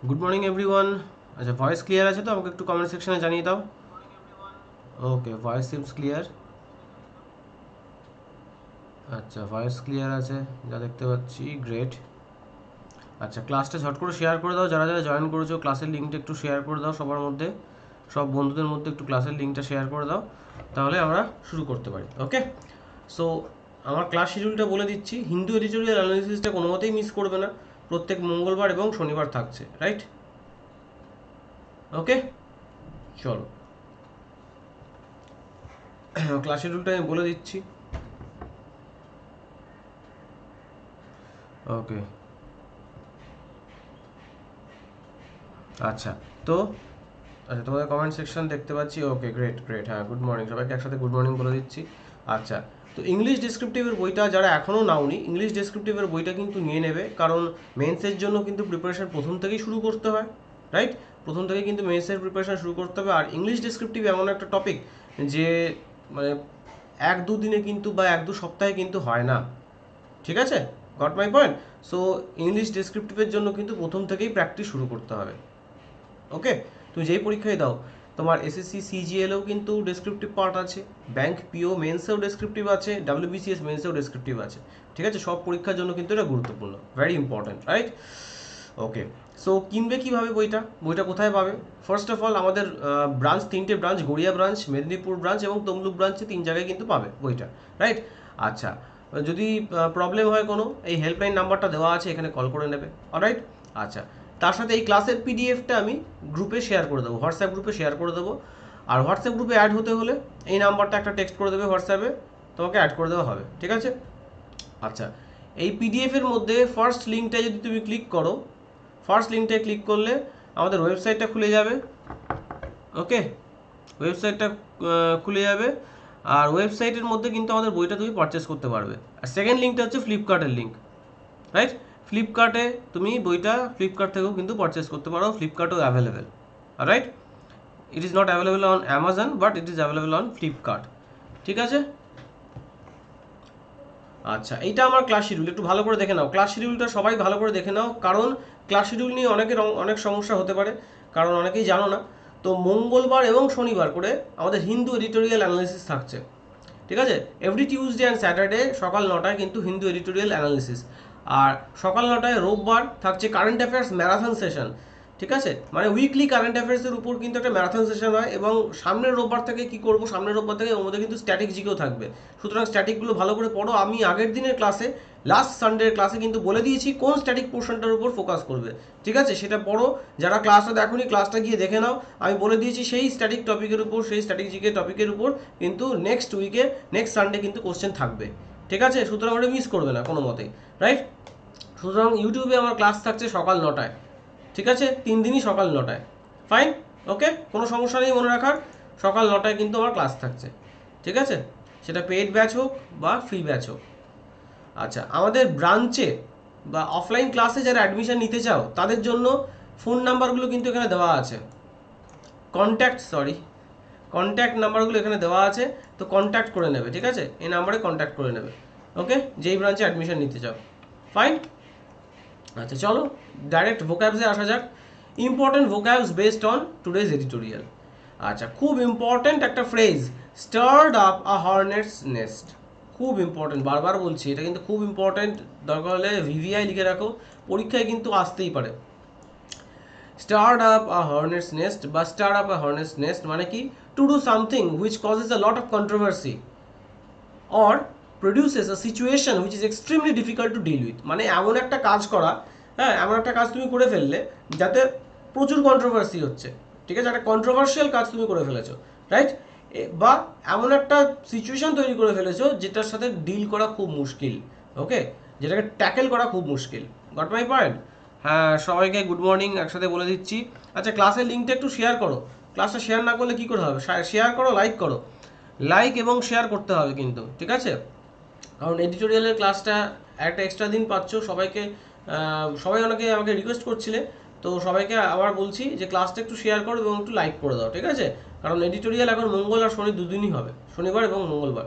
Good morning everyone. আচ্ছা, voice clear আছে তো? আমাকে একটু কমেন্ট সেকশনে জানিয়ে দাও। ওকে, ভয়েস সিমস ক্লিয়ার। আচ্ছা, ভয়েস ক্লিয়ার আছে যা দেখতে পাচ্ছি, গ্রেট। আচ্ছা, ক্লাসটা ঝট করে শেয়ার করে দাও, যারা যারা জয়েন করেছো ক্লাসের লিঙ্কটা একটু শেয়ার করে দাও সবার মধ্যে, সব বন্ধুদের মধ্যে একটু ক্লাসের লিঙ্কটা শেয়ার করে দাও, তাহলে আমরা শুরু করতে পারি। ওকে, সো আমার ক্লাস শিডিউলটা বলে দিচ্ছি। হিন্দু এডিটোরিয়াল অ্যানালিসিসটা কোনো মতেই মিস করবে না, প্রত্যেক মঙ্গলবার এবং শনিবার থাকছে, রাইট? ওকে, চলো ক্লাস শিডিউলটা আমি বলে দিচ্ছি। ওকে, আচ্ছা, তো আচ্ছা তোমাদের কমেন্ট সেকশন দেখতে পাচ্ছি। ওকে, গ্রেট গ্রেট। হ্যাঁ, গুড মর্নিং সবাইকে, একসাথে গুড মর্নিং বলে দিচ্ছি। আচ্ছা, তো ইংলিশ ডেসক্রিপটিভের বইটা যারা এখনও নাওনি, ইংলিশ ডেসক্রিপটিভের বইটা কিন্তু নিয়ে নেবে, কারণ মেন্সের জন্য কিন্তু প্রিপারেশন প্রথম থেকেই শুরু করতে হয়, রাইট? প্রথম থেকে কিন্তু মেন্সের প্রিপারেশন শুরু করতে হবে। আর ইংলিশ ডেসক্রিপটিভ এমন একটা টপিক যে মানে এক দু দিনে কিন্তু বা এক দু সপ্তাহে কিন্তু হয় না, ঠিক আছে? Got my point? So English ডেসক্রিপটিভের জন্য কিন্তু প্রথম থেকেই প্র্যাকটিস শুরু করতে হবে। ওকে, তুমি যেই পরীক্ষায় দাও, তোমার এসএসসি সিজিএলেও কিন্তু ডেসক্রিপটিভ পার্ট আছে, ব্যাংক পিও মেন্সেও ডেসক্রিপটিভ আছে, WBCS মেন্সেও ডেসক্রিপটিভ আছে, ঠিক আছে? সব পরীক্ষার জন্য কিন্তু এটা গুরুত্বপূর্ণ, ভেরি ইম্পর্ট্যান্ট, রাইট? ওকে, সো কিনবে কীভাবে বইটা? বইটা কোথায় পাবে? ফার্স্ট অফ অল আমাদের ব্রাঞ্চ, তিনটে branch, Garia branch, Medinipur branch এবং তমলুক ব্রাঞ্চে, তিন জায়গায় কিন্তু পাবে বইটা, রাইট? আচ্ছা, যদি প্রবলেম হয় কোনো, এই হেল্পলাইন নাম্বারটা দেওয়া আছে, এখানে কল করে নেবে, অলরাইট? আচ্ছা, তার সাথে এই ক্লাসের পিডিএফটা আমি গ্রুপে শেয়ার করে দেবো, হোয়াটসঅ্যাপ গ্রুপে শেয়ার করে দেবো। আর হোয়াটসঅ্যাপ গ্রুপে অ্যাড হতে হলে এই নাম্বারটা একটা টেক্সট করে দেবে, হোয়াটসঅ্যাপে তোমাকে অ্যাড করে দেওয়া হবে, ঠিক আছে? আচ্ছা, এই পিডিএফের মধ্যে ফার্স্ট লিঙ্কটা যদি তুমি ক্লিক করো, ফার্স্ট লিঙ্কটায় ক্লিক করলে আমাদের ওয়েবসাইটটা খুলে যাবে। ওকে, ওয়েবসাইটটা খুলে যাবে, আর ওয়েবসাইটের মধ্যে কিন্তু আমাদের বইটা তুমি পারচেস করতে পারবে। আর সেকেন্ড লিঙ্কটা হচ্ছে ফ্লিপকার্টের লিঙ্ক, রাইট? ফ্লিপকার্টে তুমি বইটা ফ্লিপকার্ট থেকেও কিন্তু পারচেস করতে পারো, ফ্লিপকার্টও available, right? It is not available on Amazon, but it is available on Flipkart, ঠিক আছে? আচ্ছা, এইটা আমার ক্লাস শিডিউল, একটু ভালো করে দেখে নাও ক্লাস শিডিউলটা, সবাই ভালো করে দেখে নাও, কারণ ক্লাস শিডিউল নিয়ে অনেকের অনেক সমস্যা হতে পারে, কারণ অনেকেই জানো না। তো মঙ্গলবার এবং শনিবার করে আমাদের হিন্দু এডিটোরিয়াল অ্যানালিসিস থাকছে, ঠিক আছে? এভরি টিউসডে অ্যান্ড স্যাটারডে সকাল 9টায় কিন্তু হিন্দু এডিটোরিয়াল অ্যানালিসিস। আর সকাল 9টায় রোববার থাকছে কারেন্ট অ্যাফেয়ার্স ম্যারাথন সেশন, ঠিক আছে? মানে উইকলি কারেন্ট অ্যাফেয়ার্সের উপর কিন্তু একটা ম্যারাথন সেশন হয়। এবং সামনের রোববার থেকে কি করব, সামনের রোববার থেকে ওর মধ্যে কিন্তু স্ট্যাটিক জিকেও থাকবে, সুতরাং স্ট্যাটিকগুলো ভালো করে পড়ো। আমি আগের দিনের ক্লাসে, লাস্ট সানডের ক্লাসে কিন্তু বলে দিয়েছি কোন স্ট্যাটিক পোর্শনটার উপর ফোকাস করবে, ঠিক আছে? সেটা পড়ো, যারা ক্লাসটা দেখোনি ক্লাসটা গিয়ে দেখে নাও। আমি বলে দিয়েছি সেই স্ট্যাটিক টপিকের উপর, সেই স্ট্যাটিক জিকে টপিকের উপর কিন্তু নেক্সট উইকে, নেক্সট সানডে কিন্তু কোশ্চেন থাকবে, ঠিক আছে? সুতরাং ওটা মিস করবে না কোনো মতেই, রাইট? সুতরাং ইউটিউবে আমার ক্লাস থাকছে সকাল 9টায়, ঠিক আছে? 3 দিনই সকাল 9টায়, ফাইন। ওকে, কোনো সমস্যা নেই মনে রাখার, সকাল 9টায় কিন্তু আমার ক্লাস থাকছে, ঠিক আছে? সেটা পেইড ব্যাচ হোক বা ফ্রি ব্যাচ হোক। আচ্ছা, আমাদের ব্রাঞ্চে বা অফলাইন ক্লাসে যারা অ্যাডমিশন নিতে চাও, তাদের জন্য ফোন নাম্বারগুলো কিন্তু এখানে দেওয়া আছে, কন্ট্যাক্ট নাম্বারগুলো এখানে দেওয়া আছে, তো কন্ট্যাক্ট করে নেবে, ঠিক আছে? এই নাম্বারে কন্ট্যাক্ট করে নেবে, ওকে, যেই ব্রাঞ্চে অ্যাডমিশন নিতে চাও, ফাইন। আচ্ছা, চলো ডাইরেক্ট ভোক্যাবসে আসা যাক। Important vocabs based on today's editorial. আচ্ছা, খুব ইম্পর্টেন্ট একটা phrase, stirred up a hornet's nest. খুব ইম্পর্টেন্ট, বারবার বলছি, এটা কিন্তু খুব ইম্পর্টেন্ট। দরকার হলে ভিভিআই লিখে রাখো, পরীক্ষায় কিন্তু আসতেই পারে। Start up a hornet's nest বা start up a hornet's nest মানে কি? To do something which causes a lot of controversy or produces a situation which is extremely difficult to deal with. মানে এমন একটা কাজ করা, হ্যাঁ, এমন একটা কাজ তুমি করে ফেললে যাতে প্রচুর কন্ট্রোভার্সি হচ্ছে, ঠিক আছে? একটা কন্ট্রোভার্সিয়াল কাজ তুমি করে ফেলেছো, রাইট? বা এমন একটা সিচুয়েশন তৈরি করে ফেলেছো যেটার সাথে ডিল করা খুব মুশকিল, ওকে, যেটাকে ট্যাকেল করা খুব মুশকিল। Goat my point? হ্যাঁ, সবাইকে গুড মর্নিং একসাথে বলে দিচ্ছি। আচ্ছা, ক্লাসের লিঙ্কটা একটু শেয়ার করো, ক্লাসটা শেয়ার না করলে কী করে হবে? শেয়ার করো, লাইক করো, লাইক এবং শেয়ার করতে হবে কিন্তু, ঠিক আছে? কারণ এডিটোরিয়ালের ক্লাসটা একটা এক্সট্রা দিন পাচ্ছ সবাইকে, সবাই অনেকে আমাকে রিকোয়েস্ট করছিলে, তো সবাইকে আবার বলছি যে ক্লাসটা একটু শেয়ার করো এবং একটু লাইক করে দাও, ঠিক আছে? কারণ এডিটোরিয়াল এখন মঙ্গল আর শনি দুদিনই হবে, শনিবার এবং মঙ্গলবার,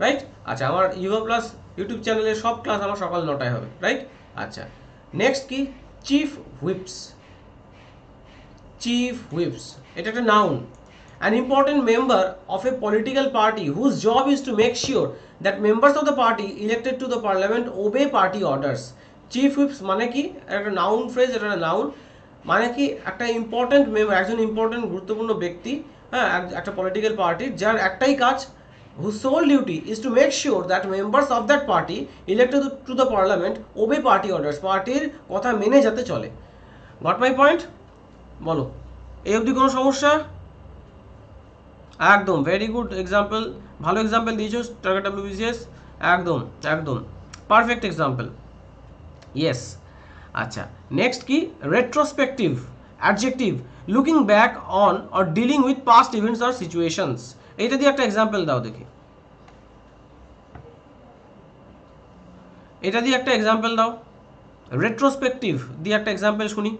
রাইট? আচ্ছা, আমার ইউভা প্লাস ইউটিউব চ্যানেলের সব ক্লাস আমার সকাল 9টায় হবে, রাইট? আচ্ছা, নেক্সট কি? Chief whips. চিফ হুইপস, এটা একটা noun. An important member of a political party whose job is to make sure that members of the party elected to the parliament obey party orders. Chief whips মানে কি? একটা noun phrase, এটা একটা noun. মানে কি? একটা important member, একজন important গুরুত্বপূর্ণ ব্যক্তি, হ্যাঁ, একটা পলিটিক্যাল পার্টির, যার একটাই কাজ, whose sole duty is to make sure that members of that party elected to the parliament obey party orders. পার্টির কথা মেনে যাতে চলে। Goat my point? বলো, এই অবধি কোনো সমস্যা? একদম ভেরি গুড এক্সাম্পল, ভালো এক্সাম্পল দিয়েছো টার্গেট WBCS, একদম একদম পারফেক্ট এক্সাম্পল, ইয়েস। আচ্ছা, নেক্সট কি? Retrospective adjective, looking back on or dealing with past events or situations. এইটা দিয়ে একটা এক্সাম্পল দাও দেখি, এটা দিয়ে একটা এক্সাম্পল দাও, রেট্রোস্পেক্টিভ দিয়ে একটা এক্সাম্পল শুনি।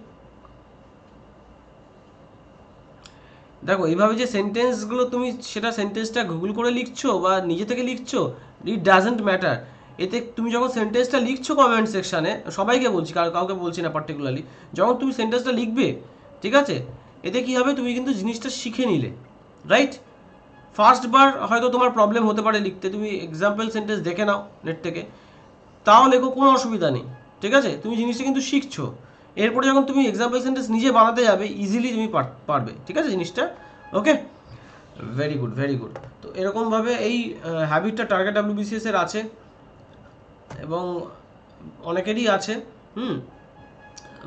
দেখো, এইভাবে যে সেন্টেন্সগুলো তুমি সেটা সেন্টেন্সটা গুগল করে লিখছো বা নিজে থেকে লিখছো, ইট ডাজেন্ট ম্যাটার। এতে তুমি যখন সেন্টেন্সটা লিখছো কমেন্ট সেকশানে, সবাইকে বলছি, কাউকে বলছি না পার্টিকুলারলি, যখন তুমি সেন্টেন্সটা লিখবে, ঠিক আছে, এতে কী হবে, তুমি কিন্তু জিনিসটা শিখে নিলে, রাইট? ফার্স্ট বার হয়তো তোমার প্রবলেম হতে পারে লিখতে, তুমি এক্সাম্পল সেন্টেন্স দেখে নাও নেট থেকে, তাও লেখো, কোনো অসুবিধা নেই, ঠিক আছে? তুমি জিনিসটা কিন্তু শিখছো, এরপরে যখন তুমি এক্সাম্পল সেন্টেন্স নিজে বানাতে যাবে, ইজিলি তুমি পারবে, ঠিক আছে জিনিসটা? ওকে, ভেরি গুড ভেরি গুড। তো এরকমভাবে এই হ্যাবিটটা টার্গেট WBCS এর আছে এবং অনেকেরই আছে।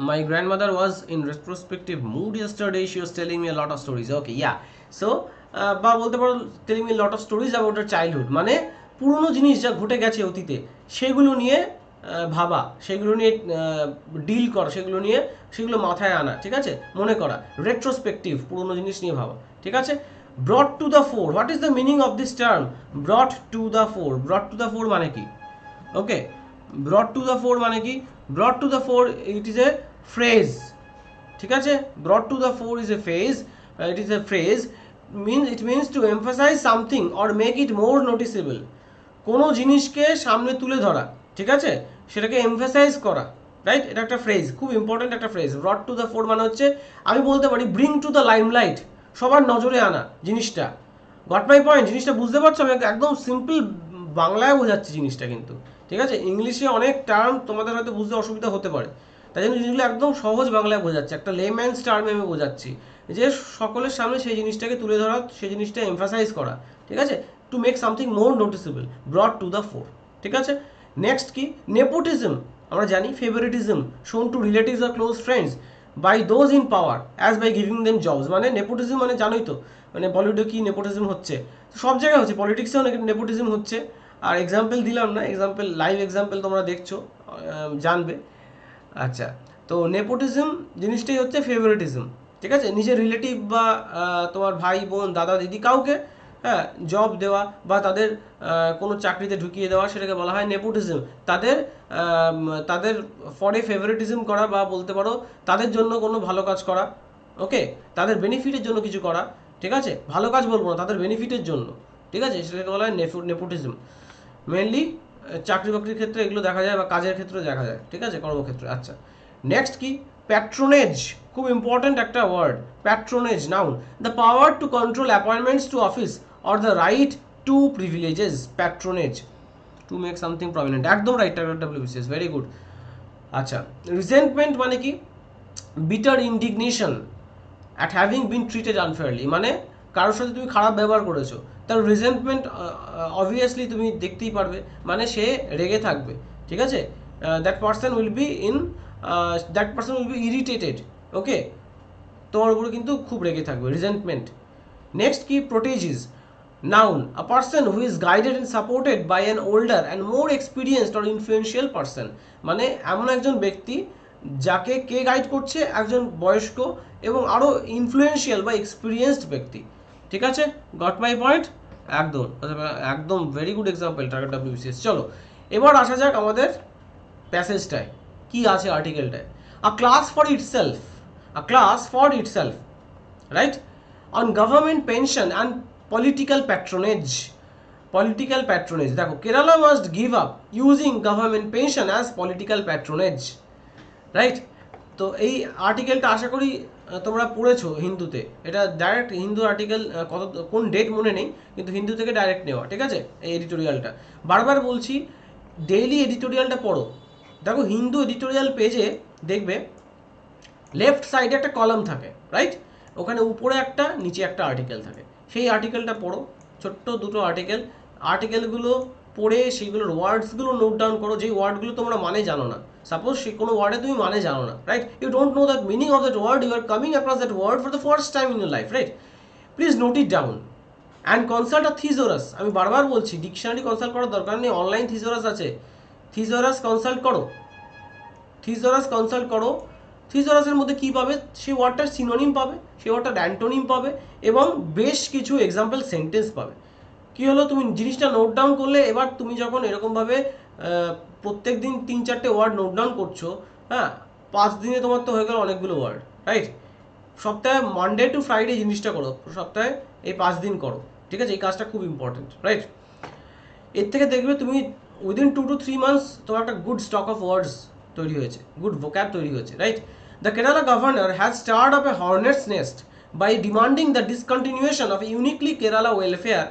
My grandmother was in retrospective mood yesterday, she was telling me a lot of stories. Okay, yeah, so বা বলতে পারো telling me lot of stories about her childhood, মানে পুরনো জিনিস যা ঘটে গেছে অতীতে সেগুলো নিয়ে ভাবা, সেগুলো নিয়ে ডিল করা, সেগুলো মাথায় আনা, ঠিক আছে, মনে করা। রেট্রোস্পেক্টিভ, পুরনো জিনিস নিয়ে ভাবা, ঠিক আছে। ব্রট to the four, what is the meaning of this term ব্রট to the four? ব্রট to the four মানে কি? ওকে, ব্রট টু দ্য ফোর মানে কি? ব্রট to the four, it is a phrase, ঠিক আছে? ব্রট to the four is a phrase, it is a phrase, it means to emphasize something or make it more noticeable. কোনো জিনিসকে সামনে তুলে ধরা, ঠিক আছে, সেটাকে এমফাসাইজ করা, রাইট? এটা একটা ফ্রেজ, খুব ইম্পর্টেন্ট একটা ফ্রেজ। ব্রট টু দ্য ফোর মানে হচ্ছে, আমি বলতে পারি ব্রিং টু দ্য লাইমলাইট, সবার নজরে আনা জিনিসটা। Goat my point? জিনিসটা বুঝতে পারছো? আমি একদম সিম্পল বাংলায় বোঝাচ্ছি জিনিসটা কিন্তু, ঠিক আছে? ইংলিশে অনেক টার্ম তোমাদের হয়তো বুঝতে অসুবিধা হতে পারে, তাই জন্য জিনিসগুলো একদম সহজ বাংলায় বোঝাচ্ছি, একটা লেম্যানস টার্মে আমি বোঝাচ্ছি, যে সকলের সামনে সেই জিনিসটাকে তুলে ধরা, সেই জিনিসটা এমফাসাইজ করা, ঠিক আছে, to make something more noticeable, brought to the fore, ঠিক আছে। নেক্সট কি? নেপোটিজম, আমরা জানি ফেভারিটিজম শোন টু রিলেটিভস আর close friends by those in power as by giving them jobs. মানে নেপোটিজম মানে জানোই তো, মানে বলিউডে কি নেপোটিজম হচ্ছে, সব জায়গায় হচ্ছে, পলিটিক্সেও নেপোটিজম হচ্ছে। আর এক্সাম্পল দিলাম না, এক্সাম্পল লাইভ এক্সাম্পল তোমরা দেখছো, জানবে। আচ্ছা, তো নেপোটিজম জিনিসটাই হচ্ছে ফেভারিটিজম, ঠিক আছে, নিজের রিলেটিভ বা তোমার ভাই বোন দাদা দিদি কাউকে, হ্যাঁ, জব দেওয়া বা তাদের কোনো চাকরিতে ঢুকিয়ে দেওয়া, সেটাকে বলা হয় নেপোটিজম। তাদের ফরে ফেভারিটিজম করা, বা বলতে পারো তাদের জন্য কোনো ভালো কাজ করা, ওকে, তাদের বেনিফিটের জন্য কিছু করা, ঠিক আছে, ভালো কাজ বলবো না, তাদের বেনিফিটের জন্য, ঠিক আছে, সেটাকে বলা হয় নেপোটিজম। মেনলি চাকরি বাকরির ক্ষেত্রে এগুলো দেখা যায়, বা কাজের ক্ষেত্রে দেখা যায়, ঠিক আছে, কর্মক্ষেত্রে। আচ্ছা, নেক্সট কি? প্যাট্রোনেজ, খুব ইম্পর্টেন্ট একটা word, patronage, noun, the power to control appointments to office or the right to privileges. Patronage, to make something prominent, একদম রাইট, WBCS, ভেরি গুড। আচ্ছা, রিজেন্টমেন্ট মানে কি? Bitter indignation at having been treated unfairly, মানে কারোর সাথে তুমি খারাপ ব্যবহার করেছো, তার রিজেন্টমেন্ট অবভিয়াসলি তুমি দেখতেই পারবে, মানে সে রেগে থাকবে, ঠিক আছে, that person will be irritated, okay, তোমার উপরে কিন্তু খুব রেগে থাকবে, রিজেন্টমেন্ট। নেক্সট কি? Proteges, noun, a person who is guided and supported by an older and more experienced or influential person, মানে এমন একজন ব্যক্তি যাকে কে গাইড করছে? একজন বয়স্ক এবং আরও ইনফ্লুয়েন্সিয়াল বা এক্সপিরিয়েন্সড ব্যক্তি, ঠিক আছে, গট মাই পয়েন্ট? একদম একদম very good example target WBCS। চলো এবার আসা যাক আমাদের প্যাসেজটায়, কি আছে আর্টিকেলটায়। A class for itself, right, on government pension and political patronage. দেখো, Kerala must give up using government pension as political patronage, right. তো এই আর্টিকেলটা আশা করি তোমরা পড়েছো হিন্দুতে, এটা ডাইরেক্ট হিন্দু আর্টিকেল, কত কোন ডেট মনে নেই, কিন্তু হিন্দু থেকে ডাইরেক্ট নেওয়া, ঠিক আছে। এই এডিটোরিয়ালটা বারবার বলছি, ডেইলি এডিটোরিয়ালটা পড়ো। দেখো হিন্দু এডিটোরিয়াল পেজে দেখবে লেফট সাইডে একটা কলাম থাকে, রাইট, ওখানে উপরে একটা নিচে একটা আর্টিকেল থাকে, সেই আর্টিকেলটা পড়ো, ছোট্ট দুটো আর্টিকেলগুলো পড়ে সেইগুলোর ওয়ার্ডসগুলো নোট ডাউন করো, যেই ওয়ার্ডগুলো তোমরা মানে জানো না, সাপোজ সেই কোনো ওয়ার্ডে তুমি মানে জানো না, right, you don't know that meaning of that word, you are coming across that word for the first time in your life, right, please note it down and consult a thesaurus. আমি বারবার বলছি dictionary consult করার দরকার নেই, online থিসোরাস আছে, থিসোরাস consult করো, থিসোরাস consult করো। থিসোরাসের মধ্যে কী পাবে, সেই ওয়ার্ডটার সিনোনিম পাবে, সেই ওয়ার্ডটার অ্যান্টোনিম পাবে, এবং বেশ কিছু এক্সাম্পল সেন্টেন্স পাবে। কী হলো, তুমি জিনিসটা নোট ডাউন করলে, এবার তুমি যখন এরকমভাবে প্রত্যেক দিন 3-4টে ওয়ার্ড নোট ডাউন করছো, হ্যাঁ, 5 দিনে তোমার তো হয়ে গেল অনেকগুলো ওয়ার্ড, রাইট। সপ্তাহে মানডে টু ফ্রাইডে জিনিসটা করো, সপ্তাহে এই 5 দিন করো, ঠিক আছে, এই কাজটা খুব ইম্পর্টেন্ট, রাইট। এর থেকে দেখবে তুমি উইদিন 2 to 3 months তোমার একটা গুড স্টক অফ ওয়ার্ডস তৈরি হয়েছে, গুড ভোক্যাব তৈরি হয়েছে, right. The Kerala governor has start up a hornet's nest by demanding the discontinuation of uniquely Kerala welfare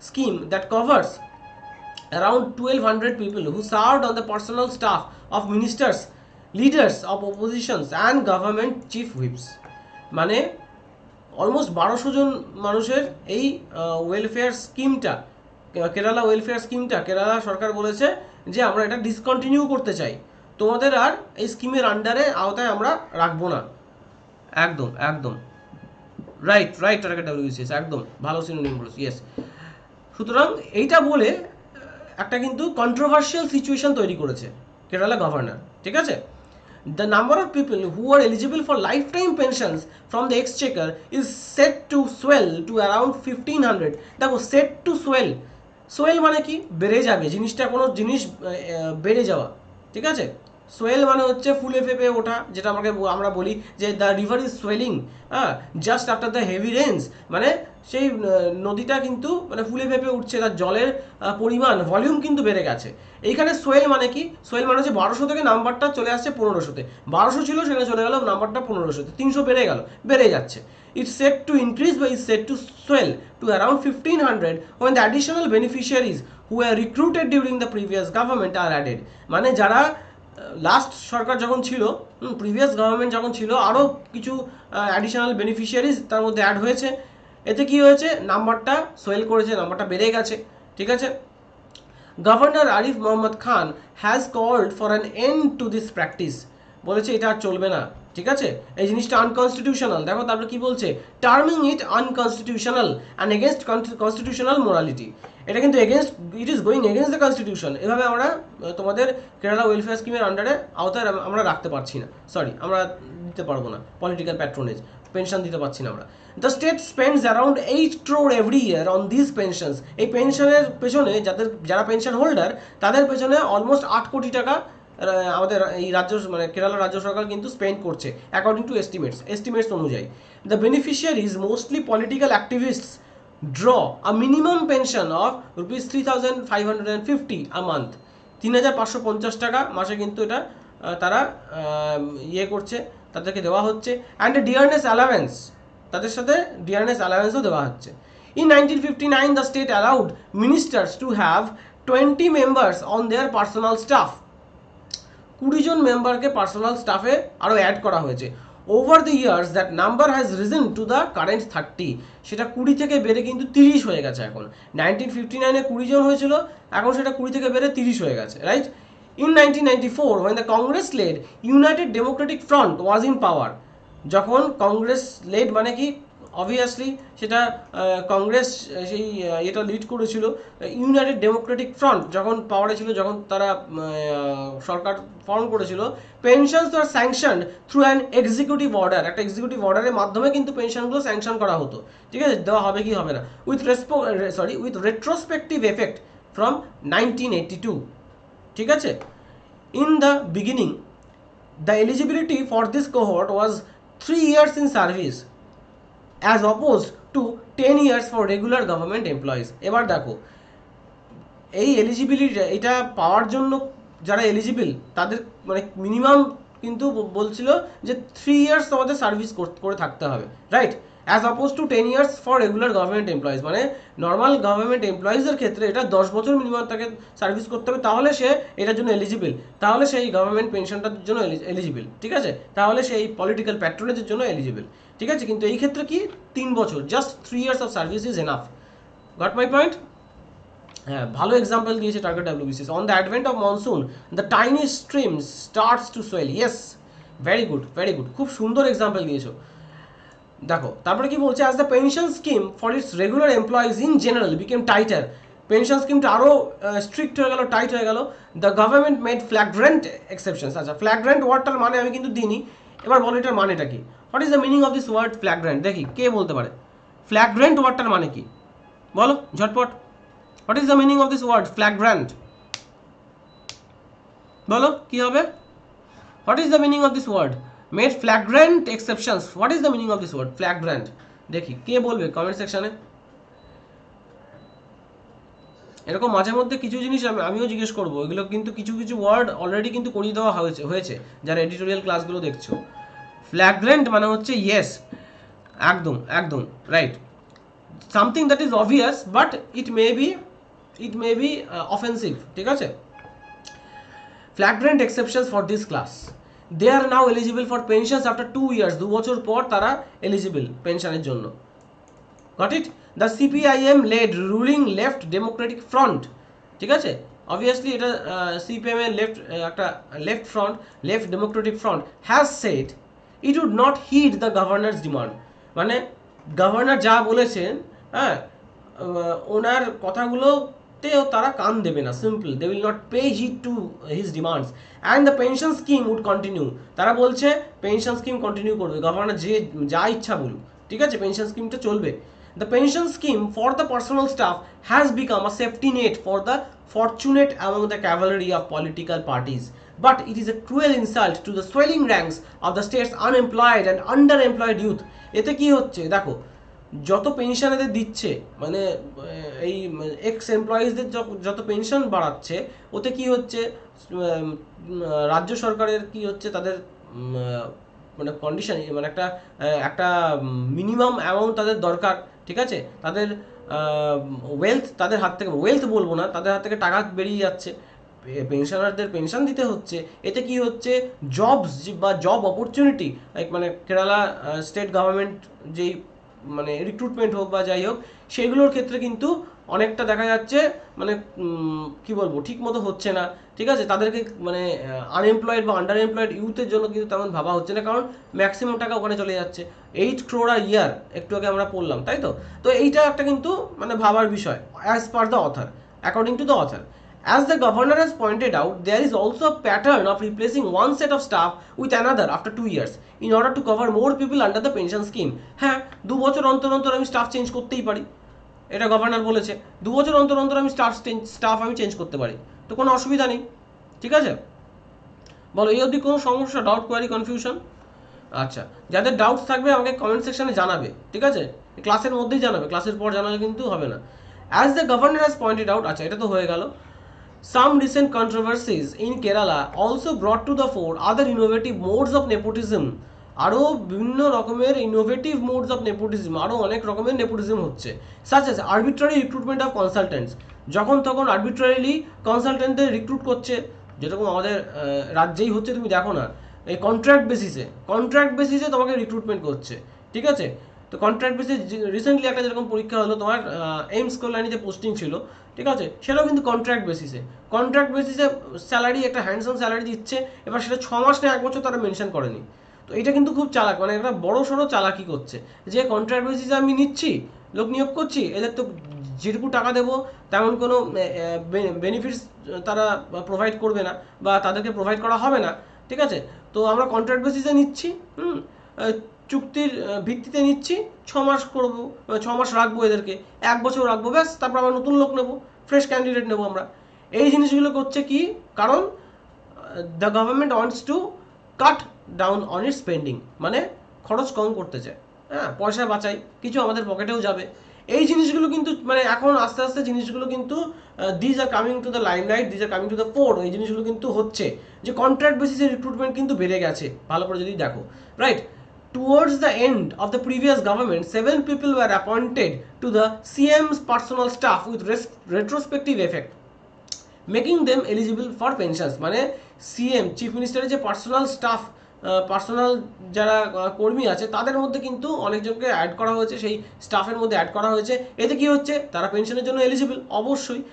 scheme that covers around 1200 people who served on the personal staff of ministers, leaders of oppositions and government chief whips. মানে almost 1200 জন মানুষের এই welfare স্কিমটা, Kerala welfare স্কিমটা কেরালা সরকার বলেছে যে আমরা এটা discontinue করতে চাই, তোমাদের আর এই স্কিমের আন্ডারে আওতায় আমরা রাখবো না। একদম একদম রাইট, টার্গেট WBCS, একদম ভালো সিনোনিম বলেছি, ইয়েস। সুতরাং এইটা বলে একটা কিন্তু কন্ট্রোভার্সিয়াল সিচুয়েশন তৈরি করেছে কেরালা গভর্নর, ঠিক আছে। The number of people who are eligible for lifetime pensions from the exchequer is set to swell to around 1500. দেখো set to swell মানে কি, বেড়ে যাবে, জিনিসটা কোনো জিনিস বেড়ে যাওয়া, ঠিক আছে। সোয়েল মানে হচ্ছে ফুলে ফেপে ওঠা, যেটা আমরা বলি যে দ্য রিভার ইজ সোয়েলিং, হ্যাঁ, just after the heavy Reigns, মানে সেই নদীটা কিন্তু মানে ফুলে ফেপে উঠছে, তার জলের পরিমাণ ভলিউম কিন্তু বেড়ে গেছে। এইখানে সোয়েল মানে কি, সোয়েল মানে হচ্ছে 1200 থেকে নাম্বারটা চলে আসছে 1500-তে, 1200 ছিল সেখানে চলে গেল নাম্বারটা 1500-তে, 300 বেড়ে গেল, বেড়ে যাচ্ছে। It's set to increase by is set to swell to around 1500 when the additional beneficiaries who were recruited during the previous government are added. মানে যারা লাস্ট সরকার যখন ছিল, প্রিভিয়াস গভর্নমেন্ট যখন ছিল, আরও কিছু অ্যাডিশনাল বেনিফিশিয়ারিজ তার মধ্যে অ্যাড হয়েছে, এতে কি হয়েছে, নাম্বারটা সোয়েল করেছে, নাম্বারটা বেড়ে গেছে, ঠিক আছে। Governor Arif Mohammad Khan has called for an end to this practice, বলেছে এটা আর চলবে না, ঠিক আছে, এই জিনিসটা আনকনস্টিটিউশনাল। দেখো তারপরে কি বলছে, terming it unconstitutional and against constitutional morality, এটা কিন্তু it is going against the constitution. এভাবে আমরা তোমাদের কেরালা ওয়েলফেয়ার স্কিমের আন্ডারে আওতায় আমরা রাখতে পারছি না, আমরা দিতে পারবো না, পলিটিক্যাল প্যাট্রোনেজ, পেনশন দিতে পারছি না আমরা। The state spends around 8 crore every year on this pensions, এই পেনশনের পেছনে যারা পেনশন হোল্ডার তাদের পেছনে অলমোস্ট 8 কোটি টাকা আমাদের এই রাজ্য মানে কেরালা রাজ্য সরকার কিন্তু স্পেন্ড করছে অ্যাকর্ডিং টু এস্টিমেটস অনুযায়ী। The beneficiaries mostly political activists draw a minimum pension of rupees 3550 a month, 3550 টাকা মাসে কিন্তু এটা তারা ইয়ে করছে, তাদেরকে দেওয়া হচ্ছে, অ্যান্ড ডিয়ারনেস অ্যালাওয়েন্স, তাদের সাথে ডিয়ারনেস অ্যালাওয়েন্সও দেওয়া হচ্ছে। In 1959 the state allowed ministers to have 20 members on their personal staff, 20 জন মেম্বারকে পার্সোনাল স্টাফে আরও অ্যাড করা হয়েছে। Over the years that number has reason to the current 30, সেটা 20 থেকে বেড়ে কিন্তু 30 হয়ে গেছে এখন। 1959-এ 20 জন হয়েছিল, এখন সেটা 20 থেকে বেড়ে 30 হয়ে গেছে, right. In 1994 when the Congress led United Democratic Front was in power, যখন কংগ্রেস লেড মানে কি, অবভিয়াসলি সেটা কংগ্রেস সেই এটা লিড করেছিল, ইউনাইটেড ডেমোক্রেটিক ফ্রন্ট যখন পাওয়ারে ছিল, যখন তারা সরকার ফর্ম করেছিল, pensions are sanction through an executive order, একটা এক্সিকিউটিভ অর্ডারের মাধ্যমে কিন্তু পেনশনগুলো স্যাংশন করা হতো, ঠিক আছে, দেওয়া হবে কি হবে না, উইথ রেট্রোস্পেক্টিভ এফেক্ট ফ্রম 1982, ঠিক আছে। In the beginning the eligibility for this cohort was 3 years in service as opposed to 10 years for regular government employees. এবার দেখো এই এলিজিবিলিটি, এটা পাওয়ার জন্য যারা এলিজিবল তাদের মানে মিনিমাম কিন্তু বলছিল যে 3 ইয়ার্স তোমাদের সার্ভিস করে থাকতে হবে, right, as oppose to 10 years for regular government employees. মানে নর্মাল গভর্নমেন্ট এমপ্লয়িজের ক্ষেত্রে এটা 10 বছর মিনিমাম তাকে সার্ভিস করতে হবে, তাহলে সে এটার জন্য এলিজিবল, তাহলে সেই গভর্নমেন্ট পেনশনটার জন্য এলিজিবল, ঠিক আছে, তাহলে সেই পলিটিক্যাল প্যাট্রোনেজের জন্য এলিজিবল, ঠিক আছে। কিন্তু এই ক্ষেত্রে কি 3 বছর, just 3 years of service is enough. Got my point? হ্যাঁ, ভালো এক্সাম্পল দিয়েছে target WBCS। On the advent of monsoon the tiny stream starts to swell. Yes, very good, very good, খুব সুন্দর এক্সাম্পল দিয়েছো। দেখো তারপরে কি বলছে, as the pension scheme for its regular employees in general became tighter, pension স্কিমটা আরও strict হয়ে গেল, টাইট হয়ে গেল। The government made flagrant exceptions. আচ্ছা, ফ্ল্যাগ্রেন্ট ওয়ার্ডটার মানে আমি কিন্তু দিইনি, এবার বলো এটার মানেটা কি? What is the meaning of this word flagrant? দেখি কে বলতে পারে ফ্ল্যাগ্রেন্ট ওয়ার্ডটার মানে কি, বলো ঝটপট। What is the meaning of this word flagrant? বলো কি হবে? What is the meaning of this word? Made flagrant exceptions. What is the meaning of this word flagrant? দেখি কে বলবে কমেন্ট সেকশনে। এরকম মাঝে মধ্যে কিছু জিনিস আমিও জিজ্ঞেস করবো, এগুলো কিন্তু কিছু কিছু ওয়ার্ড অলরেডি কিন্তু করিয়ে দেওয়া হয়েছে যারা এডিটোরিয়াল ক্লাসগুলো দেখছো। ফ্ল্যাগ্রেন্ট মানে হচ্ছে ইয়েস, একদম একদম right, something that is obvious but it may be offensive, ঠিক আছে। Flagrant exceptions for this class, they are now eligible for pensions after 2 years. 2 বছর পর তারা এলিজিবল পেনশনের জন্য। Got it? The CPIM led ruling left democratic front, ঠিক আছে, obviously এটা সিপিএম এর left front, left democratic front has said it would not heed the governor's demand. মানে গভর্নর যা বলেছেন, হ্যাঁ, ওনার কথাগুলোতেও তারা কান দেবে না, simple, they will not pay heed to his demands and the pension scheme would continue. তারা বলছে পেনশন স্কিম কন্টিনিউ করবে, গভর্নর যে যা ইচ্ছা বলুক, ঠিক আছে, পেনশন স্কিমটা চলবে। The pension scheme for the personal staff has become a safety net for the fortunate among the cavalry of political parties. But it is a cruel insult to the swelling ranks of the state's unemployed and underemployed youth. এতে কি হচ্ছে দেখো, যত pension এদের দিচ্ছে, মানে এই x এমপ্লয়িজদের যত পেনশন বাড়াচ্ছে, ওতে কি হচ্ছে, রাজ্য সরকারের কি হচ্ছে, তাদের মানে কন্ডিশন, মানে একটা মিনিমাম অ্যামাউন্ট তাদের দরকার, ঠিক আছে, তাদের ওয়েলথ, তাদের হাত থেকে, ওয়েলথ বলবো না, তাদের হাত থেকে টাকা বেরিয়ে যাচ্ছে, পেনশনারদের পেনশন দিতে হচ্ছে। এতে কি হচ্ছে, জবস বা জব অপরচুনিটি, লাইক মানে কেরালা স্টেট গভর্নমেন্ট যেই মানে রিক্রুটমেন্ট হোক বা যাই হোক, সেগুলোর ক্ষেত্রে কিন্তু অনেকটা দেখা যাচ্ছে মানে কি বলবো, ঠিক মতো হচ্ছে না, ঠিক আছে, তাদেরকে মানে আনএমপ্লয়েড বা আন্ডার এমপ্লয়েড ইউথের জন্য কিন্তু তেমন ভাবা হচ্ছে না, কারণ ম্যাক্সিমাম টাকা ওখানে চলে যাচ্ছে। 8 crore a year একটু আগে আমরা পড়লাম, তাই তো। তো এইটা একটা কিন্তু মানে ভাবার বিষয়, as per the author, according to the author. As the governor has pointed out, there is also a pattern of replacing one set of staff with another after 2 years in order to cover more people under the pension scheme. হ্যাঁ, 2 বছর অন্তর অন্তর আমি staff change করতেই পারি, এটা governor বলেছে, 2 বছর অন্তর অন্তর আমি স্টাফ আমি চেঞ্জ করতে পারি, তো কোনো অসুবিধা নেই, ঠিক আছে। বলো এই অবধি কোনো সমস্যা, ডাউট, কোয়ারি, কনফিউশন? আচ্ছা, যাদের ডাউটস থাকবে আমাকে কমেন্ট সেকশনে জানাবে, ঠিক আছে, ক্লাসের মধ্যেই জানাবে, ক্লাসের পর জানালে কিন্তু হবে না। As the governor has pointed out, আচ্ছা এটা তো হয়ে গেল। Some recent controversies in Kerala also brought to the fore other innovative modes of nepotism. আরও বিভিন্ন রকমের ইনোভেটিভ মোডস অফ নেপোটিজম, আরও অনেক রকমের নেপোটিজম হচ্ছে, such as arbitrary recruitment of consultants. যখন তখন আরবিট্রারিলি কনসালটেন্টদের রিক্রুট করছে, যেরকম আমাদের রাজ্যেই হচ্ছে, তুমি দেখো না, এই কন্ট্রাক্ট বেসিসে তোমাকে রিক্রুটমেন্ট করছে, ঠিক আছে। তো কন্ট্রাক্ট বেসিস, রিসেন্টলি একটা যেরকম পরীক্ষা হলো তোমার এইমস কল্যাণীতে পোস্টিং ছিল, ঠিক আছে, সেটাও কিন্তু কন্ট্রাক্ট বেসিসে স্যালারি, একটা হ্যান্ডসাম স্যালারি দিচ্ছে, এবার সেটা 6 মাস না 1 বছর তারা মেনশন করেনি। তো এটা কিন্তু খুব চালাক, মানে একটা বড় সড়ো চালাকি করছে, যে কন্ট্রাক্ট বেসিসে আমি নিচ্ছি, লোক নিয়োগ করছি, এদের তো যেটুকু টাকা দেবো তেমন কোনো বেনিফিটস তারা প্রোভাইড করবে না, বা তাদেরকে প্রোভাইড করা হবে না, ঠিক আছে। তো আমরা কন্ট্রাক্ট বেসিসে নিচ্ছি, চুক্তির ভিত্তিতে নিচ্ছি, 6 মাস করবো, 6 মাস রাখবো এদেরকে, 1 বছর রাখবো, ব্যাস, তারপর আমরা নতুন লোক নেবো, ফ্রেশ ক্যান্ডিডেট নেবো আমরা। এই জিনিসগুলো করছে কি, কারণ the government wants to cut down on it spending, মানে খরচ কম করতে চায়, হ্যাঁ, পয়সা বাঁচাই, কিছু আমাদের পকেটেও যাবে। এই জিনিসগুলো কিন্তু মানে এখন আস্তে আস্তে জিনিসগুলো কিন্তু these are coming to the limelight, these are coming to the four, এই জিনিসগুলো কিন্তু হচ্ছে যে কন্ট্রাক্ট বেসিসে রিক্রুটমেন্ট কিন্তু বেড়ে গেছে ভালো করে যদি দেখো, right. Towards the end of the previous government, 7 people were appointed to the CM's personal staff with retrospective effect, making them eligible for pensions. মানে সিএম চিফ মিনিস্টারের যে পার্সোনাল স্টাফ, পার্সোনাল যারা কর্মী আছে তাদের মধ্যে কিন্তু অনেকজনকে অ্যাড করা হয়েছে, সেই স্টাফের মধ্যে অ্যাড করা হয়েছে। এতে কি হচ্ছে, তারা পেনশনের জন্য এলিজিবল অবশ্যই।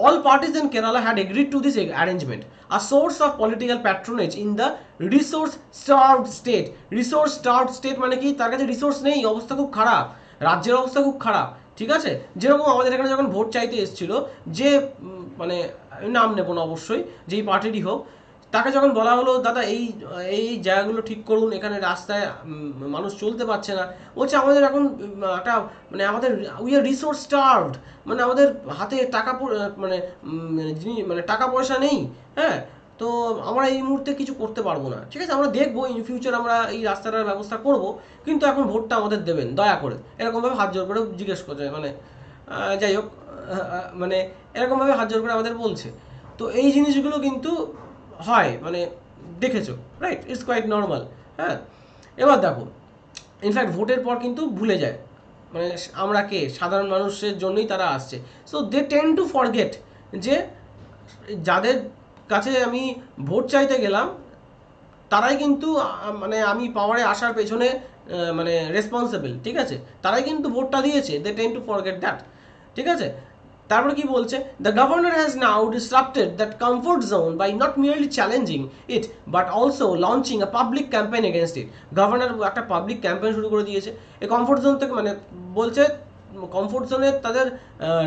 All parties in Kerala had agreed to this arrangement, a source of political patronage in the resource-starved state. Resource-starved state মানে কি, তার কাছে রিসোর্স নেই, অবস্থা খুব খারাপ, রাজ্যের অবস্থা খুব খারাপ, ঠিক আছে। যেরকম আমাদের এখানে যখন ভোট চাইতে এসেছিল, যে মানে নাম নেব না অবশ্যই, যেই পার্টিরই হোক, তাকে যখন বলা হলো দাদা এই এই জায়গাগুলো ঠিক করুন, এখানে রাস্তায় মানুষ চলতে পারছে না, বলছে আমাদের এখন একটা মানে আমাদের উই আর রিসোর্স স্টার্ভড, মানে আমাদের হাতে টাকা মানে মানে টাকা পয়সা নেই, হ্যাঁ, তো আমরা এই মুহূর্তে কিছু করতে পারবো না, ঠিক আছে, আমরা দেখবো ইন ফিউচার আমরা এই রাস্তাটার ব্যবস্থা করব, কিন্তু এখন ভোটটা আমাদের দেবেন দয়া করে, এরকমভাবে হাত জোর করে জিজ্ঞেস করছে, মানে যাই হোক, মানে এরকমভাবে হাত জোর করে আমাদের বলছে। তো এই জিনিসগুলো কিন্তু হয়, মানে দেখেছো, রাইট, ইটস কোয়াইট নর্মাল। হ্যাঁ, এবার দেখো, ইনফ্যাক্ট ভোটের পর কিন্তু ভুলে যায়, মানে আমরা কে, সাধারণ মানুষের জন্যই তারা আসছে। So they tend to forget যে যাদের কাছে আমি ভোট চাইতে গেলাম তারাই কিন্তু মানে আমি পাওয়ারে আসার পেছনে মানে রেসপন্সিবল, ঠিক আছে, তারাই কিন্তু ভোটটা দিয়েছে, they tend to forget that, ঠিক আছে। তারপরে কি বলছে, the governor has now disrupted that comfort zone by not merely challenging it but also launching a public campaign against it. Governor একটা পাবলিক ক্যাম্পেইন শুরু করে দিয়েছে এই কমফোর্ট জোন থেকে, মানে বলছে কমফোর্ট জোনে তাদের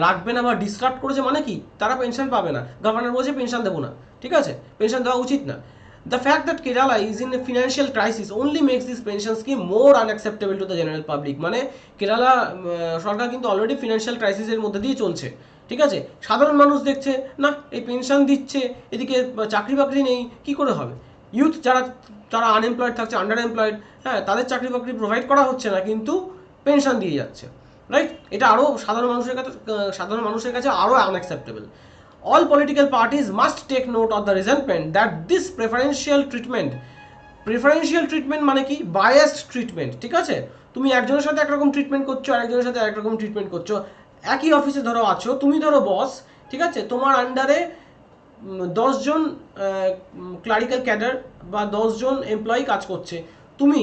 রাখবে না বা ডিসরাপ্ট করেছে, মানে কি তারা পেনশন পাবে না, গভর্নর বলছে পেনশন দেবো না, ঠিক আছে, পেনশন দেওয়া উচিত না। The fact that Kerala is in a financial crisis only makes this pension scheme more unacceptable to the general public. মানে কেরালা সরকার কিন্তু অলরেডি ফিনান্সিয়াল ক্রাইসিসের মধ্যে দিয়ে চলছে, ঠিক আছে, সাধারণ মানুষ দেখছে না এই পেনশন দিচ্ছে, এদিকে চাকরি বাকরি নেই, কি করে হবে, ইউথ যারা তারা আনএমপ্লয়েড থাকছে, আন্ডার এমপ্লয়েড, হ্যাঁ, তাদের চাকরি বাকরি প্রোভাইড করা হচ্ছে না, কিন্তু পেনশন দিয়ে যাচ্ছে, রাইট, এটা আরও সাধারণ মানুষের কাছে আরও unacceptable. All political parties must take note of the resentment that this preferential treatment মানে কি, biased treatment, ঠিক আছে, তুমি একজনের সাথে একরকম ট্রিটমেন্ট করছো আর একজনের সাথে একরকম ট্রিটমেন্ট করছো, একই অফিসে ধরো আছো, তুমি ধরো বস, ঠিক আছে, তোমার আন্ডারে 10 জন ক্লারিক্যাল ক্যাডার বা 10 জন এমপ্লয়ি কাজ করছে, তুমি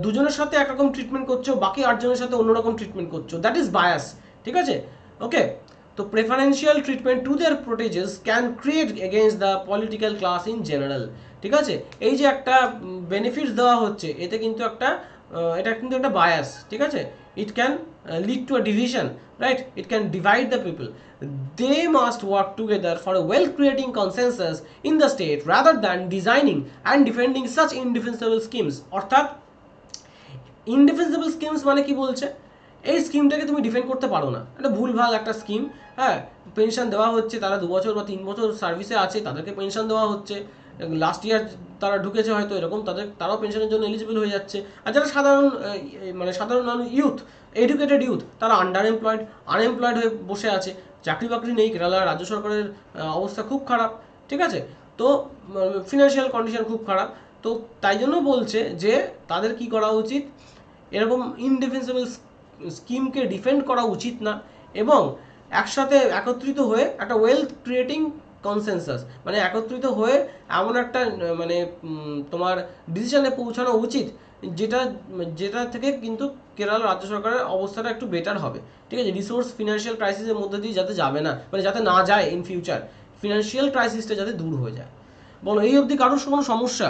দুজনের সাথে একরকম ট্রিটমেন্ট করছো, বাকি 8 জনের সাথে অন্যরকম ট্রিটমেন্ট করছো, দ্যাট ইজ বায়াস, ঠিক আছে, ওকে। তো preferential treatment to their proteges can create against the political class in general, ঠিক আছে, এই যে একটা বেনিফিটস দেওয়া হচ্ছে, এতে কিন্তু এটা কিন্তু একটা বায়াস, ঠিক আছে, it can lead to a division, right, it can divide the people. They must work together for a well creating consensus in the state rather than designing and defending such indefensible schemes. অর্থাৎ indefensible schemes মানে কি বলছে, এই স্কিমটাকে তুমি defend করতে পারো না, এটা ভুলভাল একটা স্কিম, হ্যাঁ, পেনশন দেওয়া হচ্ছে, তারা 2 বছর বা 3 বছর সার্ভিসে আছে, তাদেরকে পেনশন দেওয়া হচ্ছে, লাস্ট ইয়ার তারা ঢুকেছে হয়তো এরকম, তারাও পেনশনের জন্য এলিজিবল হয়ে যাচ্ছে, আর যারা সাধারণ ইউথ, এডুকেটেড ইউথ, তারা আনএমপ্লয়েড হয়ে বসে আছে, চাকরি বাকরি নেই, কেরালা রাজ্য সরকারের অবস্থা খুব খারাপ, ঠিক আছে, তো ফিনান্সিয়াল কন্ডিশন খুব খারাপ, তো তাই জন্য বলছে যে তাদের কি করা উচিত, এরকম ইনডিফেন্সিবল স্কিমকে ডিফেন্ড করা উচিত না, এবং একসাথে একত্রিত হয়ে একটা ওয়েলথ ক্রিয়েটিং কনসেনসাস, মানে একত্রিত হয়ে এমন একটা মানে তোমার ডিসিশনে পৌঁছানো উচিত যেটা থেকে কিন্তু কেরালা রাজ্য সরকারের অবস্থাটা একটু বেটার হবে, ঠিক আছে, রিসোর্স ফিনান্সিয়াল ক্রাইসিসের মধ্যে দিয়ে যাতে যাবে না, মানে যাতে না যায় ইন ফিউচার, ফিনান্সিয়াল ক্রাইসিসটা যাতে দূর হয়ে যায়। বলো এই অবধি কারোর কোনো সমস্যা?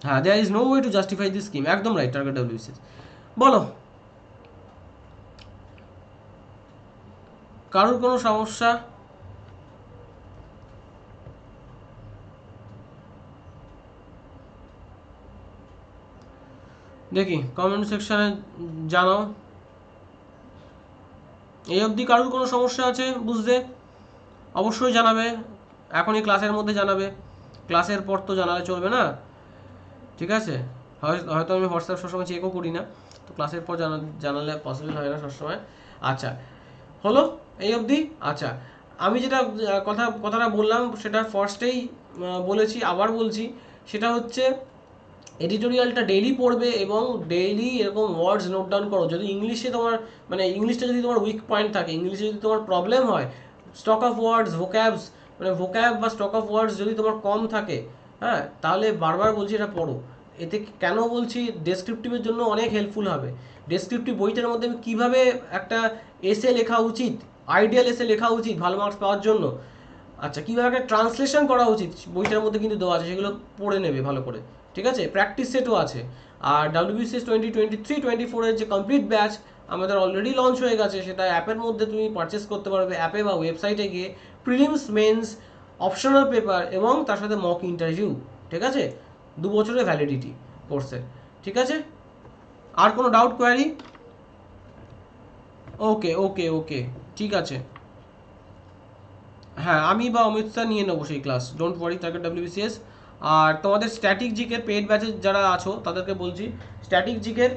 হ্যাঁ, there is no way to justify this scheme, একদম রাইট, টার্গেট WBCS। বলো কারোর কোনো সমস্যা? দেখি কমেন্ট সেকশনে জানাও, এই অবধি কারোর কোনো সমস্যা আছে বুঝতে, অবশ্যই জানাবে, এখনই ক্লাসের মধ্যে জানাবে, ক্লাসের পর তো জানালে চলবে না, ঠিক আছে, হয়তো আমি হোয়াটসঅ্যাপ সবসময় চেকও করি না, তো ক্লাসের পর জানালে পসিবল হয় না সবসময়। আচ্ছা, হলো এই অবধি। আচ্ছা, আমি যেটা কথাটা বললাম সেটা ফার্স্টেই বলেছি, আবার বলছি, সেটা হচ্ছে এডিটোরিয়ালটা ডেইলি পড়বে এবং ডেইলি এরকম ওয়ার্ডস নোট ডাউন করো। যদি ইংলিশে তোমার মানে ইংলিশটা যদি তোমার উইক পয়েন্ট থাকে, ইংলিশে যদি তোমার প্রবলেম হয়, স্টক অফ ওয়ার্ডস, ভোক্যাবস মানে ভোক্যাব বা স্টক অফ ওয়ার্ডস যদি তোমার কম থাকে, হ্যাঁ, তাহলে বারবার বলছি এটা পড়ো। এতে কেন বলছি, ডেসক্রিপটিভের জন্য অনেক হেল্পফুল হবে। ডেসক্রিপটিভ বইটার মধ্যে আমি কীভাবে একটা এসে লেখা উচিত, আইডিয়াল এসে লেখা উচিত ভালো মার্কস পাওয়ার জন্য, আচ্ছা কীভাবে একটা ট্রান্সলেশন করা উচিত বইটার মধ্যে কিন্তু দেওয়া আছে, সেগুলো পড়ে নেবে ভালো করে, ঠিক আছে? প্র্যাকটিস সেটও আছে। আর WBCS 2023-24 যে কমপ্লিট ব্যাচ আমাদের অলরেডি লঞ্চ হয়ে গেছে, সেটা অ্যাপের মধ্যে তুমি পারচেস করতে পারবে, অ্যাপে বা ওয়েবসাইটে গিয়ে। প্রিলিমস, মেন্স, অপশনাল পেপার এবং তার সাথে মক ইন্টারভিউ, ঠিক আছে? 2 বছরের ভ্যালিডিটি কোর্সের, ঠিক আছে? আর কোনো ডাউট, কোয়ারি? ওকে ওকে ওকে, ঠিক আছে। হ্যাঁ, আমি বা অমিত স্যার নিয়ে নেবো সেই ক্লাস, ডোন্ট ওয়ারি, তাকে WBCS। আর তোমাদের স্ট্যাটিক জিকের পেড ব্যাচে যারা আছো তাদেরকে বলছি, স্ট্যাটিক জিকের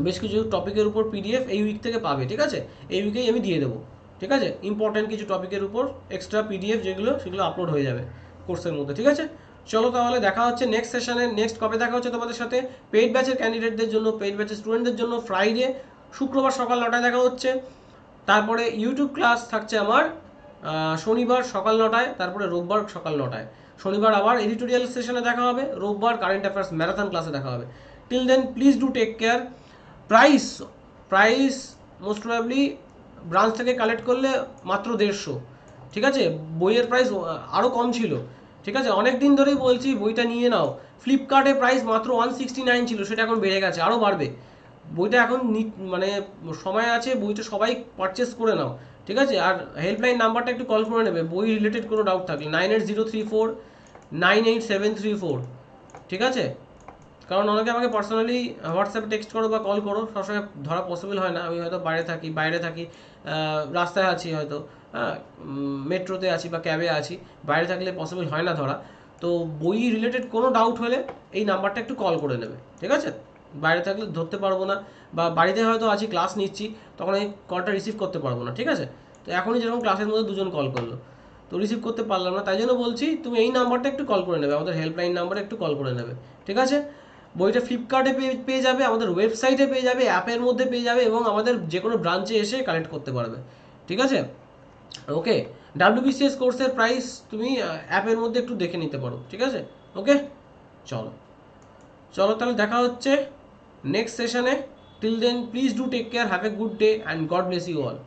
বেশ কিছু টপিকের উপর PDF এই উইক থেকে পাবে, ঠিক আছে? এই উইকেই আমি দিয়ে দেবো, ঠিক আছে? ইম্পর্টেন্ট কিছু টপিকের উপর এক্সট্রা PDF যেগুলো, সেগুলো আপলোড হয়ে যাবে কোর্সের মধ্যে, ঠিক আছে? চলো তাহলে দেখা হচ্ছে নেক্সট সেশনে। নেক্সট কবে দেখা হচ্ছে তোমাদের সাথে? পেইড ব্যাচের ক্যান্ডিডেটদের জন্য, পেইড ব্যাচের স্টুডেন্টদের জন্য ফ্রাইডে, শুক্রবার সকাল 9টায় দেখা হচ্ছে। তারপরে ইউটিউব ক্লাস থাকছে আমার শনিবার সকাল 9টায়, তারপরে রোববার সকাল 9টায়। শনিবার আবার এডিটোরিয়াল সেশনে দেখা হবে, রোববার কারেন্ট অ্যাফেয়ার্স ম্যারাথন ক্লাসে দেখা হবে। Till then please do take care. Price price most probably branch থেকে কালেক্ট করলে মাত্র 150, ঠিক আছে? বইয়ের প্রাইস আরও কম ছিল, ঠিক আছে? অনেক দিন ধরেই বলছি বইটা নিয়ে নাও। ফ্লিপকার্টে প্রাইস মাত্র 169 ছিল, সেটা এখন বেড়ে গেছে, আরও বাড়বে। বইটা এখন মানে সময় আছে, বইটা সবাই পারচেস করে নাও, ঠিক আছে? আর হেল্পলাইন নাম্বারটা একটু কল করে নেবে বই রিলেটেড কোনো ডাউট থাকলে, 9803498734, ঠিক আছে? কারণ অনেকে আমাকে পার্সোনালি হোয়াটসঅ্যাপে টেক্সট করো বা কল করো, সবসময় ধরা পসিবল হয় না, আমি হয়তো বাইরে থাকি, রাস্তায় আছি হয়তো, হ্যাঁ, মেট্রোতে আছি বা ক্যাবে আছি, বাইরে থাকলে পসিবল হয় না ধরা। তো বই রিলেটেড কোনো ডাউট হলে এই নাম্বারটা একটু কল করে নেবে, ঠিক আছে? বাইরে থাকলে ধরতে পারবো না, বা বাড়িতে হয়তো আছি ক্লাস নিচ্ছি, তখন এই কলটা রিসিভ করতে পারবো না, ঠিক আছে? তো এখনই যেরকম ক্লাসের মধ্যে দুজন কল করলো, তো রিসিভ করতে পারলাম না, তাই জন্য বলছি তুমি এই নাম্বারটা একটু কল করে নেবে, আমাদের হেল্পলাইন নাম্বারে একটু কল করে নেবে, ঠিক আছে? বইটা ফ্লিপকার্টে পেয়ে যাবে, আমাদের ওয়েবসাইটে পেয়ে যাবে, অ্যাপের মধ্যে পেয়ে যাবে, এবং আমাদের যে কোনো ব্রাঞ্চে এসে কালেক্ট করতে পারবে, ঠিক আছে? ওকে, WBCS কোর্সের প্রাইস তুমি অ্যাপের মধ্যে একটু দেখে নিতে পারো, ঠিক আছে? ওকে, চলো চলো তাহলে দেখা হচ্ছে নেক্সট সেশনে। Till then please do take care, have a good day and God bless you all.